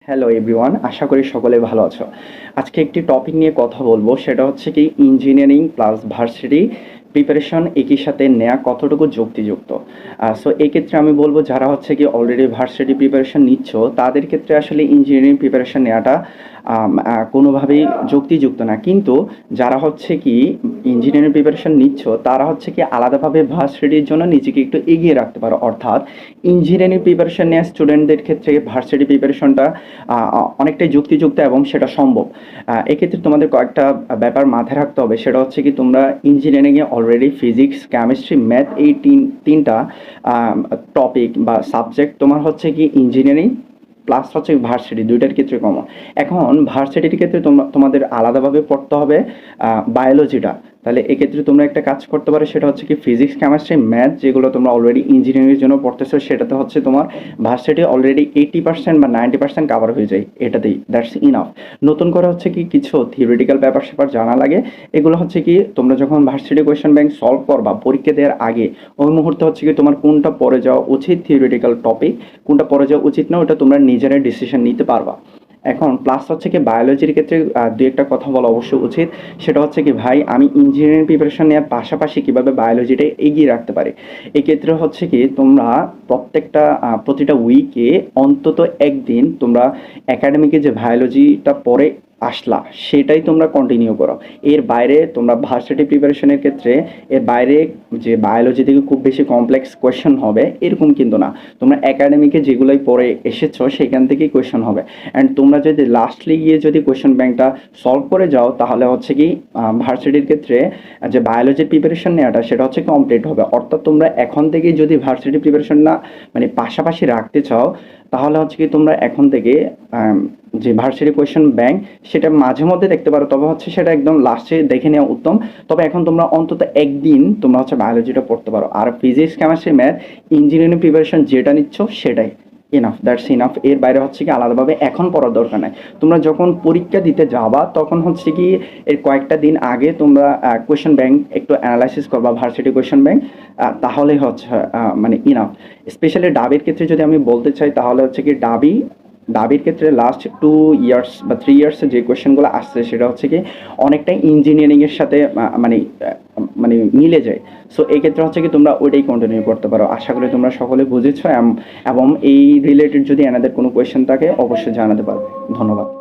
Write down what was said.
Hello everyone, আশা করি সকলে ভালো আছো। আজকে একটি টপিক নিয়ে কথা বলবো, সেটা হচ্ছে কি ইঞ্জিনিয়ারিং প্লাস ভার্সিটি প্রিপারেশন একই সাথে নেওয়া কতটুকু যুক্তিযুক্ত। সো এই ক্ষেত্রে আমি বলবো যারা হচ্ছে কি অলরেডি ভার্সিটি প্রিপারেশন নিচ্ছ তাদের ক্ষেত্রে আসলে ইঞ্জিনিয়ারিং প্রিপারেশন নেওয়াটা কোনোভাবেই যুক্তিযুক্ত না। কিন্তু যারা হচ্ছে কি ইঞ্জিনিয়ারিং প্রিপারেশন নিচ্ছ তারা হচ্ছে কি আলাদাভাবে ভার্সিটির জন্য নিজেকে একটু এগিয়ে রাখতে পারো। অর্থাৎ ইঞ্জিনিয়ারিং প্রিপারেশন নেওয়া স্টুডেন্টদের ক্ষেত্রে ভার্সিটি প্রিপারেশনটা অনেকটাই যুক্তিযুক্ত এবং সেটা সম্ভব। এক্ষেত্রে তোমাদের কয়েকটা ব্যাপার মাথায় রাখতে হবে, সেটা হচ্ছে কি তোমরা ইঞ্জিনিয়ারিংয়ে অলরেডি ফিজিক্স, কেমিস্ট্রি, ম্যাথ এই তিনটা টপিক বা সাবজেক্ট তোমার হচ্ছে কি ইঞ্জিনিয়ারিং প্লাস হচ্ছে ভার্সিটি দুইটার ক্ষেত্রে কমন। এখন ভার্সিটির ক্ষেত্রে তোমাদের আলাদাভাবে পড়তে হবে বায়োলজিটা। তাহলে এক্ষেত্রে তোমরা একটা কাজ করতে পারো, সেটা হচ্ছে কি ফিজিক্স, কেমিস্ট্রি, ম্যাথ যেগুলো তোমরা অলরেডি ইঞ্জিনিয়ারিংয়ের জন্য পড়তেছো সেটাতে হচ্ছে তোমার ভার্সিটি অলরেডি 80% বা 90% কাভার হয়ে যায়, এটাতেই দ্যাটস ইনাফ। নতুন করে হচ্ছে কি কিছু থিওরিটিক্যাল ব্যাপার স্যাপার জানা লাগে, এগুলো হচ্ছে কি তোমরা যখন ভার্সিটি কোয়েশ্চেন ব্যাংক সলভ করবা পরীক্ষা দেওয়ার আগে ওই মুহূর্তে হচ্ছে কি তোমার কোনটা পড়ে যাওয়া উচিত থিওরিটিক্যাল টপিক, কোনটা পড়ে যাওয়া উচিত না, ওটা তোমরা নিজেরাই ডিসিশন নিতে পারবা। এখন প্লাস হচ্ছে কি বায়োলজির ক্ষেত্রে দু একটা কথা বলা অবশ্যই উচিত, সেটা হচ্ছে কি ভাই আমি ইঞ্জিনিয়ারিং প্রিপারেশন নেওয়ার পাশাপাশি কীভাবে বায়োলজিটা এগিয়ে রাখতে পারি। এক্ষেত্রে হচ্ছে কি তোমরা প্রতিটা উইকে অন্তত একদিন তোমরা একাডেমিকে যে বায়োলজিটা পড়ে আসলা সেটাই তোমরা কন্টিনিউ করো। এর বাইরে তোমরা ভার্সিটি প্রিপারেশনের ক্ষেত্রে এর বাইরে যে বায়োলজি থেকে খুব বেশি কমপ্লেক্স কোয়েশ্চেন হবে এরকম কিন্তু না। তোমরা একাডেমিকে যেগুলোই পড়ে এসেছো সেখান থেকেই কোয়েশ্চেন হবে। অ্যান্ড তোমরা যদি লাস্টলি গিয়ে যদি কোয়েশ্চেন ব্যাংকটা সলভ করে যাও তাহলে হচ্ছে কি ভার্সিটির ক্ষেত্রে যে বায়োলজির প্রিপারেশন নেওয়াটা সেটা হচ্ছে কমপ্লিট হবে। অর্থাৎ তোমরা এখন থেকেই যদি ভার্সিটি প্রিপারেশন না মানে পাশাপাশি রাখতে চাও তাহলে হচ্ছে কি তোমরা এখন থেকে যে ভার্সিটি কোয়েশ্চেন ব্যাংক সেটা মাঝে মধ্যে দেখতে পারো, তবে হচ্ছে সেটা একদম লাস্টে দেখে নেওয়া উত্তম। তবে এখন তোমরা অন্তত একদিন তোমরা হচ্ছে বায়োলজিটা পড়তে পারো। আর physics, chemistry, math engineering preparation যেটা নিচ্ছ সেটাই ইনাফ, দ্যাটস ইনাফ। এর বাইরে হচ্ছে কি আলাদাভাবে এখন পড়ার দরকার নাই। তোমরা যখন পরীক্ষা দিতে যাবা তখন হচ্ছে কি এর কয়েকটা দিন আগে তোমরা কোয়েশ্চেন ব্যাংক একটু অ্যানালাইসিস করবা, ভার্সিটি কোয়েশ্চেন ব্যাংক, তাহলেই হচ্ছে মানে ইনাফ। স্পেশালি ডাবির ক্ষেত্রে যদি আমি বলতে চাই তাহলে হচ্ছে কি ডাবির ক্ষেত্রে লাস্ট 2 ইয়ার্স বা 3 ইয়ার্সে যে কোয়েশ্চেনগুলো আসছে সেটা হচ্ছে কি অনেকটাই ইঞ্জিনিয়ারিংয়ের সাথে মানে মানে মিলে যায়। সো এই ক্ষেত্রে হচ্ছে কি তোমরা ওইটাই কন্টিনিউ করতে পারো। আশা করি তোমরা সকলে বুঝেছো এবং এই রিলেটেড যদি এনাদের কোনো কোয়েশ্চেন থাকে অবশ্যই জানাতে পারো। ধন্যবাদ।